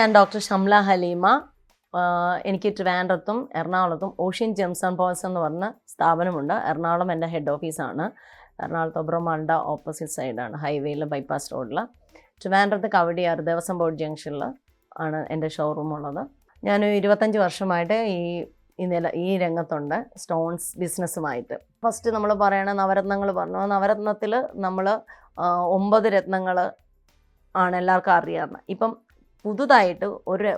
ഞാൻ ഡോക്ടർ ഷംല ഹലീമ. എനിക്ക് ട്രിവാൻഡ്രത്തും എറണാകുളത്തും ഓഷ്യൻ ജെംസ് ആൻഡ് പേൾസ് എന്ന് പറഞ്ഞ സ്ഥാപനമുണ്ട്. എറണാകുളം എൻ്റെ ഹെഡ് ഓഫീസാണ്. എറണാകുളത്ത് ഒബ്രോമാളുടെ ഓപ്പോസിറ്റ് സൈഡാണ്, ഹൈവേയിൽ ബൈപ്പാസ് റോഡിൽ. ട്രിവാൻഡ്രത്ത് കവടിയാറ് ദേവസ്വം ബോർഡ് ജംഗ്ഷനിൽ ആണ് എൻ്റെ ഷോറൂം ഉള്ളത്. ഞാൻ 25 വർഷമായിട്ട് ഈ രംഗത്തുണ്ട്, സ്റ്റോൺസ് ബിസിനസ്സുമായിട്ട്. ഫസ്റ്റ് നമ്മൾ പറയണ നവരത്നങ്ങൾ പറഞ്ഞു. നവരത്നത്തിൽ നമ്മൾ 9 രത്നങ്ങൾ ആണ് എല്ലാവർക്കും അറിയാവുന്നത്. ഇപ്പം പുതുതായിട്ട്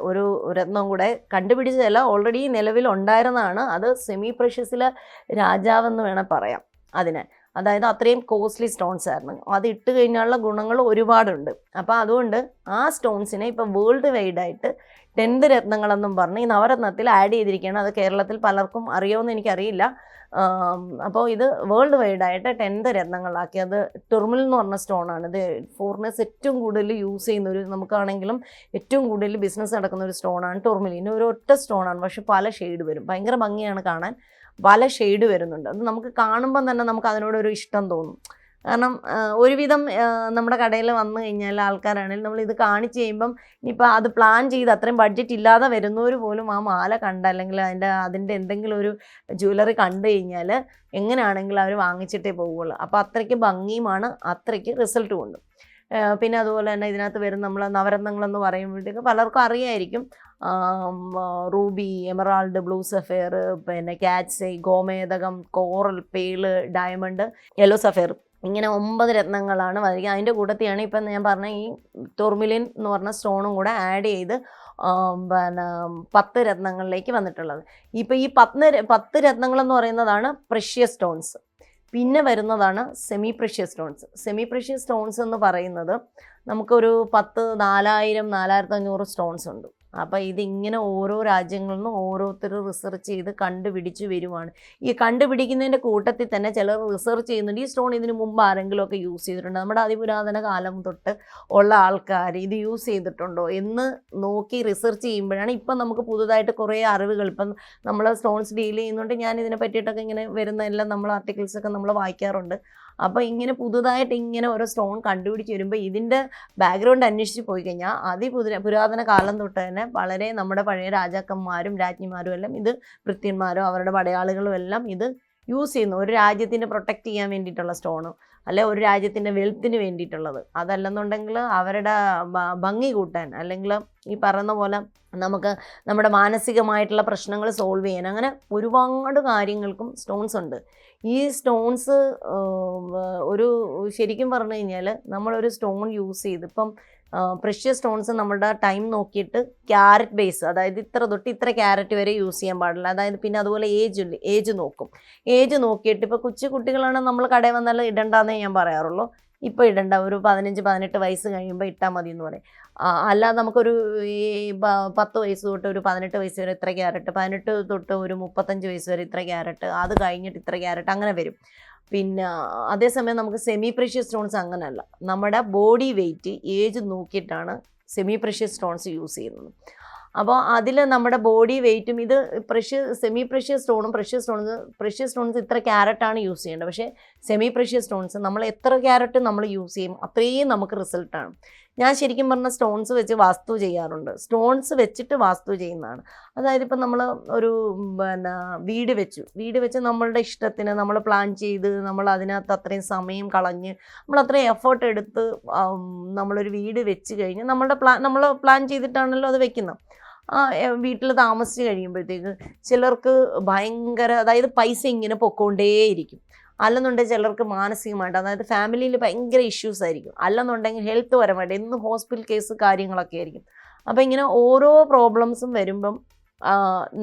ഒരു രത്നം കൂടെ കണ്ടുപിടിച്ചതല്ല, ഓൾറെഡി നിലവിലുണ്ടായിരുന്നതാണ്. അത് സെമി പ്രഷ്യസിലെ രാജാവെന്ന് വേണേൽ പറയാം അതിനെ. അതായത് അത്രയും കോസ്റ്റ്ലി സ്റ്റോൺസ് ആയിരുന്നു. അത് ഇട്ട് കഴിഞ്ഞാലുള്ള ഗുണങ്ങൾ ഒരുപാടുണ്ട്. അപ്പോൾ അതുകൊണ്ട് ആ സ്റ്റോൺസിനെ ഇപ്പം വേൾഡ് വൈഡായിട്ട് 10 രത്നങ്ങളെന്നും പറഞ്ഞ് ഈ നവരത്നത്തിൽ ആഡ് ചെയ്തിരിക്കുകയാണ്. അത് കേരളത്തിൽ പലർക്കും അറിയുമെന്ന് എനിക്കറിയില്ല. അപ്പോൾ ഇത് വേൾഡ് വൈഡായിട്ട് 10 രത്നങ്ങളാക്കി. അത് ടുർമിൽ എന്ന് പറഞ്ഞ സ്റ്റോണാണ്. ഇത് ഫോറിനേഴ്സ് ഏറ്റവും കൂടുതൽ യൂസ് ചെയ്യുന്ന നമുക്കാണെങ്കിലും ഏറ്റവും കൂടുതൽ ബിസിനസ് നടക്കുന്ന ഒരു സ്റ്റോണാണ് ടുർമിൽ. ഇനി ഒരു ഒറ്റ സ്റ്റോണാണ്, പക്ഷെ പല ഷെയ്ഡ് വരും. ഭയങ്കര ഭംഗിയാണ് കാണാൻ, പല ഷെയ്ഡ് വരുന്നുണ്ട്. അത് നമുക്ക് കാണുമ്പം തന്നെ നമുക്ക് അതിനോടൊരു ഇഷ്ടം തോന്നും. കാരണം ഒരുവിധം നമ്മുടെ കടയിൽ വന്നു കഴിഞ്ഞാൽ ആൾക്കാരാണെങ്കിൽ നമ്മളിത് കാണിച്ച് കഴിയുമ്പം ഇനിയിപ്പോൾ അത് പ്ലാൻ ചെയ്ത് അത്രയും ബഡ്ജറ്റ് ഇല്ലാതെ വരുന്നവർ പോലും ആ മാല കണ്ട അല്ലെങ്കിൽ അതിൻ്റെ എന്തെങ്കിലും ഒരു ജ്വല്ലറി കണ്ടു കഴിഞ്ഞാൽ എങ്ങനെയാണെങ്കിലും അവർ വാങ്ങിച്ചിട്ടേ പോവുള്ളൂ. അപ്പോൾ അത്രയ്ക്ക് ഭംഗിയുമാണ്, അത്രയ്ക്ക് റിസൾട്ടും ഉണ്ട്. പിന്നെ അതുപോലെ തന്നെ ഇതിനകത്ത് വരുന്ന നമ്മൾ നവരത്നങ്ങളെന്ന് പറയുമ്പോഴത്തേക്ക് പലർക്കും അറിയായിരിക്കും. റൂബി, എമറാൾഡ്, ബ്ലൂ സഫയർ, പിന്നെ കാറ്റ്സൈ, ഗോമേതകം, coral, pearl, diamond, yellow sapphire, ഇങ്ങനെ 9 രത്നങ്ങളാണ് വരിക. അതിൻ്റെ കൂട്ടത്തിലാണ് ഇപ്പം ഞാൻ പറഞ്ഞ ഈ ടൂർമിലിൻ എന്ന് പറഞ്ഞ സ്റ്റോണും കൂടെ ആഡ് ചെയ്ത് പിന്നെ 10 രത്നങ്ങളിലേക്ക് വന്നിട്ടുള്ളത്. ഇപ്പോൾ ഈ 10 രത്നങ്ങളെന്ന് പറയുന്നതാണ് പ്രഷ്യസ് സ്റ്റോൺസ്. പിന്നെ വരുന്നതാണ് semi precious stones. Semi precious stones എന്ന് പറയുന്നത് നമുക്കൊരു 4000-4500 സ്റ്റോൺസ് ഉണ്ട്. അപ്പോൾ ഇതിങ്ങനെ ഓരോ രാജ്യങ്ങളിൽ നിന്നും ഓരോരുത്തർ റിസർച്ച് ചെയ്ത് കണ്ടുപിടിച്ച് വരുവാണ്. ഈ കണ്ടുപിടിക്കുന്നതിൻ്റെ കൂട്ടത്തിൽ തന്നെ ചിലർ റിസർച്ച് ചെയ്യുന്നുണ്ട്, ഈ സ്റ്റോൺ ഇതിന് മുമ്പ് ആരെങ്കിലുമൊക്കെ യൂസ് ചെയ്തിട്ടുണ്ട്, നമ്മുടെ അതിപുരാതന കാലം തൊട്ട് ഉള്ള ആൾക്കാർ ഇത് യൂസ് ചെയ്തിട്ടുണ്ടോ എന്ന് നോക്കി റിസർച്ച് ചെയ്യുമ്പോഴാണ് ഇപ്പം നമുക്ക് പുതുതായിട്ട് കുറേ അറിവുകൾ. ഇപ്പം നമ്മൾ സ്റ്റോൺസ് ഡീൽ ചെയ്യുന്നുണ്ട്, ഞാൻ ഇതിനെ പറ്റിയിട്ടൊക്കെ ഇങ്ങനെ വരുന്ന എല്ലാം നമ്മൾ ആർട്ടിക്കിൾസൊക്കെ നമ്മൾ വായിക്കാറുണ്ട്. അപ്പോൾ ഇങ്ങനെ പുതുതായിട്ട് ഇങ്ങനെ ഓരോ സ്റ്റോൺ കണ്ടുപിടിച്ച് വരുമ്പോൾ ഇതിൻ്റെ ബാക്ക്ഗ്രൗണ്ട് അന്വേഷിച്ച് പോയി കഴിഞ്ഞാൽ പുരാതന കാലം തൊട്ട് തന്നെ വളരെ നമ്മുടെ പഴയ രാജാക്കന്മാരും രാജ്ഞിമാരും എല്ലാം ഇത്, ഭൃത്യന്മാരും അവരുടെ പടയാളികളും എല്ലാം ഇത് യൂസ് ചെയ്യുന്നു. ഒരു രാജ്യത്തിനെ പ്രൊട്ടക്റ്റ് ചെയ്യാൻ വേണ്ടിയിട്ടുള്ള സ്റ്റോണ്, അല്ലെ ഒരു രാജ്യത്തിൻ്റെ വെൽത്തിന് വേണ്ടിയിട്ടുള്ളത്. അതല്ലെന്നുണ്ടെങ്കിൽ അവരുടെ ഭംഗി കൂട്ടാൻ, അല്ലെങ്കിൽ ഈ പറയുന്ന പോലെ നമുക്ക് നമ്മുടെ മാനസികമായിട്ടുള്ള പ്രശ്നങ്ങൾ സോൾവ് ചെയ്യാൻ, അങ്ങനെ ഒരുപാട് കാര്യങ്ങൾക്കും സ്റ്റോൺസ് ഉണ്ട്. ഈ സ്റ്റോൺസ് ശരിക്കും പറഞ്ഞു കഴിഞ്ഞാൽ നമ്മളൊരു സ്റ്റോൺ യൂസ് ചെയ്ത് ഇപ്പം പ്രഷ്യസ് സ്റ്റോൺസ് നമ്മളുടെ ടൈം നോക്കിയിട്ട് ക്യാരറ്റ് ബേസ്, അതായത് ഇത്ര തൊട്ട് ഇത്ര ക്യാരറ്റ് വരെ യൂസ് ചെയ്യാൻ പാടില്ല. അതായത് പിന്നെ അതുപോലെ ഏജ് നോക്കും. ഏജ് നോക്കിയിട്ട് ഇപ്പോൾ കൊച്ചു കുട്ടികളാണ് നമ്മൾ കടയിൽ വന്നാൽ ഇടണ്ടെന്നേ ഞാൻ പറയാറുള്ളൂ. ഇപ്പോൾ ഇടണ്ട, ഒരു 15-18 വയസ്സ് കഴിയുമ്പോൾ ഇട്ടാൽ മതി എന്ന് പറയും. അല്ലാതെ നമുക്കൊരു 10 വയസ്സ് തൊട്ട് ഒരു 18 വയസ്സ് വരെ ഇത്ര ക്യാരറ്റ്, 18 തൊട്ട് ഒരു 35 വയസ്സ് വരെ ഇത്ര ക്യാരറ്റ്, അത് കഴിഞ്ഞിട്ട് ഇത്ര ക്യാരറ്റ്, അങ്ങനെ വരും. പിന്നെ അതേസമയം നമുക്ക് സെമി പ്രഷ്യസ് സ്റ്റോൺസ് അങ്ങനെയല്ല. നമ്മുടെ ബോഡി വെയ്റ്റ്, ഏജ് നോക്കിയിട്ടാണ് സെമി പ്രഷ്യസ് സ്റ്റോൺസ് യൂസ് ചെയ്യുന്നത്. അപ്പോൾ അതിൽ നമ്മുടെ ബോഡി വെയ്റ്റും ഇത് സെമി പ്രഷ്യസ് സ്റ്റോണും പ്രഷ്യസ് സ്റ്റോൺസ് ഇത്ര ക്യാരറ്റാണ് യൂസ് ചെയ്യേണ്ടത്. പക്ഷേ സെമി പ്രഷ്യസ് സ്റ്റോൺസ് നമ്മൾ എത്ര ക്യാരറ്റ് നമ്മൾ യൂസ് ചെയ്യും അത്രയും നമുക്ക് റിസൾട്ടാണ്. ഞാൻ ശരിക്കും പറഞ്ഞ സ്റ്റോൺസ് വെച്ച് വാസ്തു ചെയ്യാറുണ്ട്. സ്റ്റോൺസ് വെച്ചിട്ട് വാസ്തു ചെയ്യുന്നതാണ്. അതായത് ഇപ്പം നമ്മൾ ഒരു വീട് വെച്ച് നമ്മളുടെ ഇഷ്ടത്തിന് നമ്മൾ പ്ലാൻ ചെയ്ത് നമ്മൾ അതിനകത്ത് അത്രയും സമയം കളഞ്ഞ് നമ്മൾ അത്രയും എഫേർട്ട് എടുത്ത് നമ്മളൊരു വീട് വെച്ച് കഴിഞ്ഞ് നമ്മൾ പ്ലാൻ ചെയ്തിട്ടാണല്ലോ അത് വെക്കുന്നത്. വീട്ടിൽ താമസിച്ച് കഴിയുമ്പോഴത്തേക്ക് ചിലർക്ക് ഭയങ്കര, അതായത് പൈസ ഇങ്ങനെ പൊക്കോണ്ടേയിരിക്കും. അല്ലെന്നുണ്ടെങ്കിൽ ചിലർക്ക് മാനസികമായിട്ട്, അതായത് ഫാമിലിയിൽ ഭയങ്കര ഇഷ്യൂസ് ആയിരിക്കും. അല്ലെന്നുണ്ടെങ്കിൽ ഹെൽത്ത് പരമായിട്ട് എന്നും ഹോസ്പിറ്റൽ കേസ് കാര്യങ്ങളൊക്കെ ആയിരിക്കും. അപ്പോൾ ഇങ്ങനെ ഓരോ പ്രോബ്ലംസും വരുമ്പം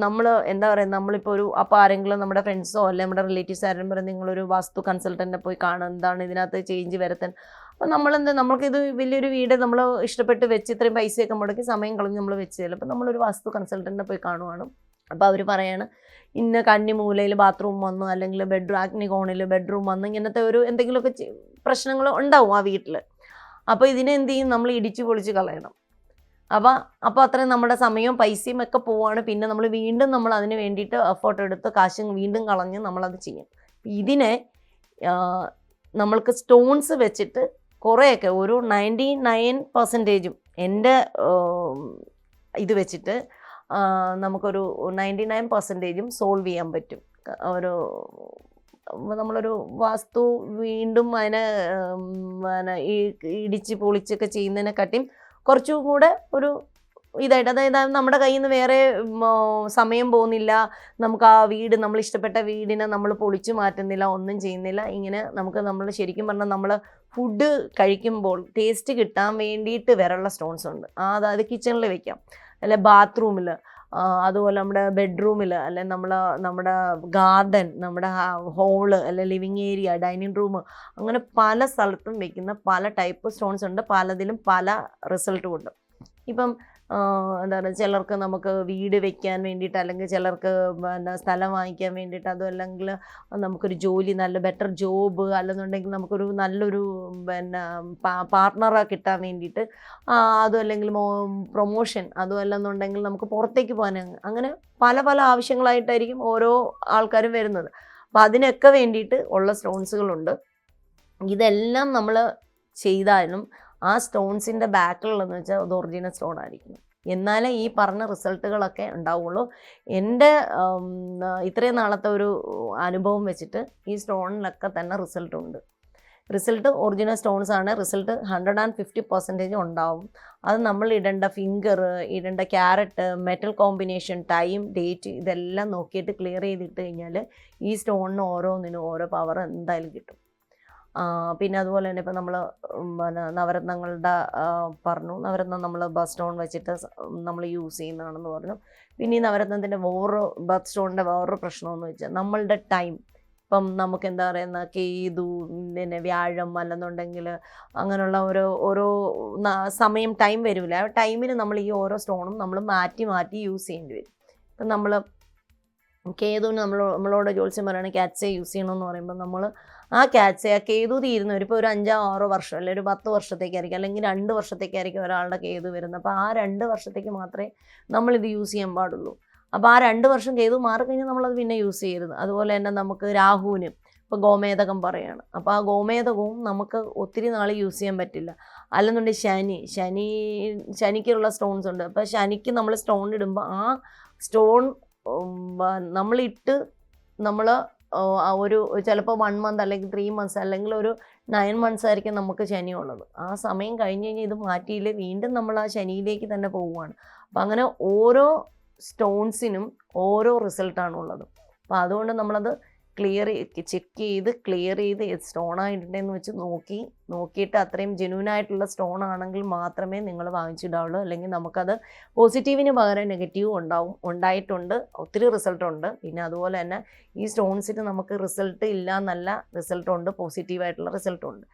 നമ്മൾ എന്താ പറയുക, നമ്മളിപ്പോൾ അപ്പോൾ ആരെങ്കിലും നമ്മുടെ ഫ്രണ്ട്സോ അല്ലെങ്കിൽ നമ്മുടെ റിലേറ്റീവ്സ് ആരെങ്കിലും പറയും നിങ്ങളൊരു വാസ്തു കൺസൾട്ടൻറ്റിനെ പോയി കാണുക, എന്താണ് ഇതിനകത്ത് ചേഞ്ച് വരുത്താൻ. അപ്പോൾ നമ്മൾക്കിത് വലിയൊരു വീട് നമ്മൾ ഇഷ്ടപ്പെട്ട് വെച്ച് ഇത്രയും പൈസയൊക്കെ മുടക്കി സമയം കളഞ്ഞ് നമ്മൾ വെച്ച് തരും. അപ്പോൾ നമ്മളൊരു വാസ്തു കൺസൾട്ടൻറ്റിനെ പോയി കാണുവാണ്. അപ്പോൾ അവർ പറയാണ് ഇന്ന കന്നിമൂലയിൽ ബാത്റൂം വന്നു, അല്ലെങ്കിൽ അഗ്നികോണിൽ ബെഡ്റൂം വന്നു, ഇങ്ങനത്തെ എന്തെങ്കിലുമൊക്കെ പ്രശ്നങ്ങൾ ഉണ്ടാവും ആ വീട്ടിൽ. അപ്പോൾ ഇതിനെ എന്ത് ചെയ്യും, നമ്മൾ ഇടിച്ച് പൊളിച്ച് കളയണം. അപ്പോൾ അത്രയും നമ്മുടെ സമയവും പൈസയും ഒക്കെ പോവാണ്. പിന്നെ നമ്മൾ അതിന് വേണ്ടിയിട്ട് എഫേർട്ട് എടുത്ത് കാശും വീണ്ടും കളഞ്ഞ് നമ്മളത് ചെയ്യും. ഇതിനെ നമ്മൾക്ക് സ്റ്റോൺസ് വെച്ചിട്ട് കുറേയൊക്കെ ഒരു 99% എൻ്റെ ഇത് വെച്ചിട്ട് നമുക്കൊരു 99% സോൾവ് ചെയ്യാൻ പറ്റും. ഒരു നമ്മളൊരു വാസ്തു വീണ്ടും അതിനെ പിന്നെ ഇടിച്ച് പൊളിച്ചൊക്കെ ചെയ്യുന്നതിനെക്കാട്ടിയും കുറച്ചും കൂടെ ഒരു ഇതായിട്ട്, അതായത് നമ്മുടെ കയ്യിൽ നിന്ന് വേറെ സമയം പോകുന്നില്ല, നമുക്ക് ആ വീട് നമ്മൾ ഇഷ്ടപ്പെട്ട വീടിനെ നമ്മൾ പൊളിച്ചു മാറ്റുന്നില്ല, ഒന്നും ചെയ്യുന്നില്ല. ഇങ്ങനെ നമ്മൾ ശരിക്കും പറഞ്ഞാൽ നമ്മൾ ഫുഡ് കഴിക്കുമ്പോൾ ടേസ്റ്റ് കിട്ടാൻ വേണ്ടിയിട്ട് വരെയുള്ള സ്റ്റോൺസ് ഉണ്ട്. അതായത് കിച്ചണിൽ വെക്കാം, അല്ലെ ബാത്റൂമിൽ, അതുപോലെ നമ്മുടെ ബെഡ്റൂമിൽ, അല്ലെ നമ്മുടെ ഗാർഡൻ, നമ്മുടെ ഹോള്, അല്ലെ ലിവിങ് ഏരിയ, ഡൈനിങ് റൂം, അങ്ങനെ പല സ്ഥലത്തും വെക്കുന്ന പല ടൈപ്പ് സ്റ്റോൺസ് ഉണ്ട്. പലതിലും പല റിസൾട്ടും ഉണ്ട്. ഇപ്പം എന്താ പറയുക, ചിലർക്ക് നമുക്ക് വീട് വെക്കാൻ വേണ്ടിയിട്ട്, അല്ലെങ്കിൽ ചിലർക്ക് സ്ഥലം വാങ്ങിക്കാൻ വേണ്ടിയിട്ട്, അതും അല്ലെങ്കിൽ നമുക്കൊരു ജോലി, നല്ല ബെറ്റർ ജോബ്, അല്ലെന്നുണ്ടെങ്കിൽ നമുക്കൊരു നല്ലൊരു പാർട്ട്ണറെ കിട്ടാൻ വേണ്ടിയിട്ട്, അതും അല്ലെങ്കിൽ പ്രൊമോഷൻ, അതും അല്ലെന്നുണ്ടെങ്കിൽ നമുക്ക് പുറത്തേക്ക് പോകാൻ, അങ്ങനെ പല പല ആവശ്യങ്ങളായിട്ടായിരിക്കും ഓരോ ആൾക്കാരും വരുന്നത്. അപ്പം അതിനൊക്കെ വേണ്ടിയിട്ട് ഉള്ള സ്റ്റോൺസുകളുണ്ട്. ഇതെല്ലാം നമ്മൾ ചെയ്താലും ആ സ്റ്റോൺസിൻ്റെ ബാക്കിലുള്ളതെന്ന് വെച്ചാൽ അത് ഒറിജിനൽ സ്റ്റോൺ ആയിരിക്കും. എന്നാലേ ഈ പറഞ്ഞ റിസൾട്ടുകളൊക്കെ ഉണ്ടാവുള്ളൂ. എൻ്റെ ഇത്രയും നാളത്തെ ഒരു അനുഭവം വെച്ചിട്ട് ഈ സ്റ്റോണിലൊക്കെ തന്നെ റിസൾട്ടുണ്ട്. റിസൾട്ട് ഒറിജിനൽ സ്റ്റോൺസ് ആണ്. റിസൾട്ട് 150% ഉണ്ടാവും. അത് നമ്മൾ ഇടേണ്ട ഫിംഗർ, ഇടേണ്ട carrot, metal combination, time, date, ഇതെല്ലാം നോക്കിയിട്ട് ക്ലിയർ ചെയ്തിട്ട് കഴിഞ്ഞാൽ ഈ സ്റ്റോണിന് ഓരോന്നിനും ഓരോ പവർ എന്തായാലും കിട്ടും. പിന്നെ അതുപോലെ തന്നെ ഇപ്പം നമ്മൾ നവരത്നങ്ങളുടെ പറഞ്ഞു, നവരത്നം നമ്മൾ ബർത്ത് സ്റ്റോൺ വെച്ചിട്ട് നമ്മൾ യൂസ് ചെയ്യുന്നതാണെന്ന് പറഞ്ഞു. പിന്നെ ഈ നവരത്നത്തിൻ്റെ വേറൊരു ബർത്ത് സ്റ്റോണിൻ്റെ വേറൊരു പ്രശ്നമെന്ന് വെച്ചാൽ നമ്മളുടെ ടൈം. ഇപ്പം നമുക്ക് എന്താ പറയുന്ന കേതു, പിന്നെ വ്യാഴം, അല്ലെന്നുണ്ടെങ്കിൽ അങ്ങനെയുള്ള ഓരോ സമയം ടൈം വരില്ല. ആ ടൈമിന് നമ്മൾ ഈ ഓരോ സ്റ്റോണും നമ്മൾ മാറ്റി മാറ്റി യൂസ് ചെയ്യേണ്ടി വരും. ഇപ്പം നമ്മൾ കേതുവിന് നമ്മളോട് ജോത്സ്യം പറയുകയാണെങ്കിൽ ക്യാറ്റ്സെ യൂസ് ചെയ്യണമെന്ന് പറയുമ്പോൾ നമ്മൾ ആ കേതു തീരുന്നവർ ഇപ്പോൾ ഒരു 5-6 വർഷം, അല്ലെങ്കിൽ ഒരു 10 വർഷത്തേക്കായിരിക്കും, അല്ലെങ്കിൽ 2 വർഷത്തേക്കായിരിക്കും ഒരാളുടെ കേതു വരുന്നത്. അപ്പോൾ ആ 2 വർഷത്തേക്ക് മാത്രമേ നമ്മളിത് യൂസ് ചെയ്യാൻ പാടുള്ളൂ. അപ്പോൾ ആ 2 വർഷം കേതു മാറിക്കഴിഞ്ഞാൽ നമ്മളത് പിന്നെ യൂസ് ചെയ്യരുത്. അതുപോലെ തന്നെ നമുക്ക് രാഹുവിന് ഇപ്പോൾ ഗോമേതകം പറയുകയാണ്. അപ്പോൾ ആ ഗോമേതകവും നമുക്ക് ഒത്തിരി നാൾ യൂസ് ചെയ്യാൻ പറ്റില്ല. അല്ലെന്നുണ്ടെങ്കിൽ ശനിക്കുള്ള സ്റ്റോൺസ് ഉണ്ട്. അപ്പോൾ ശനിക്ക് നമ്മൾ സ്റ്റോൺ ഇടുമ്പോൾ ആ സ്റ്റോൺ നമ്മളിട്ട് നമ്മൾ ഒരു ചിലപ്പോൾ 1 മന്ത് അല്ലെങ്കിൽ 3 മന്ത്സ് അല്ലെങ്കിൽ ഒരു 9 മന്ത്സ് ആയിരിക്കും നമുക്ക് ശനിയുള്ളത്. ആ സമയം കഴിഞ്ഞ് കഴിഞ്ഞാൽ ഇത് മാറ്റിയില്ലേ വീണ്ടും നമ്മൾ ആ ശനിയിലേക്ക് തന്നെ പോവുകയാണ്. അപ്പം അങ്ങനെ ഓരോ സ്റ്റോൺസിനും ഓരോ റിസൾട്ടാണുള്ളത്. അപ്പോൾ അതുകൊണ്ട് നമ്മളത് ചെക്ക് ചെയ്ത് സ്റ്റോണായിട്ടുണ്ടെന്ന് വെച്ച് നോക്കിയിട്ട് അത്രയും ജെന്യൂനായിട്ടുള്ള സ്റ്റോൺ ആണെങ്കിൽ മാത്രമേ നിങ്ങൾ വാങ്ങിച്ചിടാവുള്ളൂ. അല്ലെങ്കിൽ നമുക്കത് പോസിറ്റീവിന് പകരം നെഗറ്റീവ് ഉണ്ടായിട്ടുണ്ട്. ഒത്തിരി റിസൾട്ടുണ്ട്. പിന്നെ അതുപോലെ തന്നെ ഈ സ്റ്റോൺസിന് നമുക്ക് റിസൾട്ട് ഇല്ല എന്നല്ല, റിസൾട്ടുണ്ട്, പോസിറ്റീവായിട്ടുള്ള റിസൾട്ടുണ്ട്.